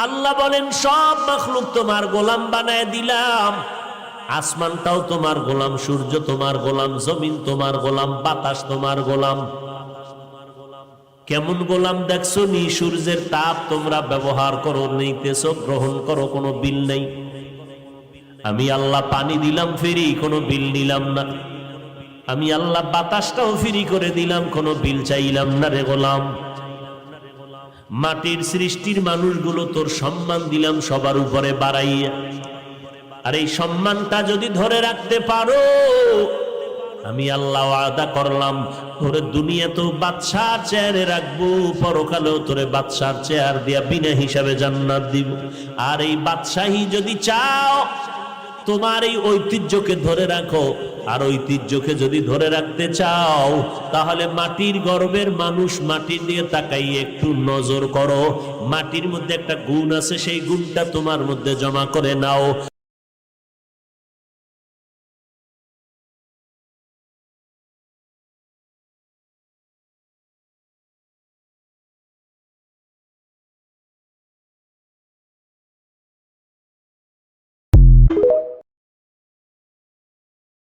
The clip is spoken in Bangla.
আল্লাহ বলেন সব মাখলুক তোমার গোলাম বানায় দিলাম। আসমানটাও তোমার গোলাম, সূর্য তোমার গোলাম, জমিন তোমার গোলাম, বাতাস তোমার গোলাম। কেমন গোলাম দেখছো নি? সূর্যের তাপ তোমরা ব্যবহার করো, নিতেছো, গ্রহণ করো, কোনো বিল নেই। আমি আল্লাহ পানি দিলাম ফ্রি, কোনো বিল নিলাম না। আমি আল্লাহ বাতাসটাও ফ্রি করে দিলাম, কোনো বিল চাইলাম না রে গোলাম। মাটির সৃষ্টির মানুষগুলো তোর সম্মান দিলাম সবার উপরে বাড়াইয়া। আর এই সম্মানটা যদি ধরে রাখতে পারো, আমি আল্লাহ ওয়াদা করলাম তোরে দুনিয়া তো বাদশার চেয়ারে রাখবো, পরকালেও তোরে বাদশার চেয়ার দিয়া বিনা হিসাবে জান্নাত দিব। আর এই বাদশাহী যদি চাও, তোমার এই ঐতিহ্যকে ধরে রাখো। আর ঐতিহ্যকে যদি ধরে রাখতে চাও, তাহলে মাটির গর্বের মানুষ, মাটির দিয়ে তাকাই একটু নজর করো। মাটির মধ্যে একটা গুণ আছে, সেই গুণটা তোমার মধ্যে জমা করে নাও।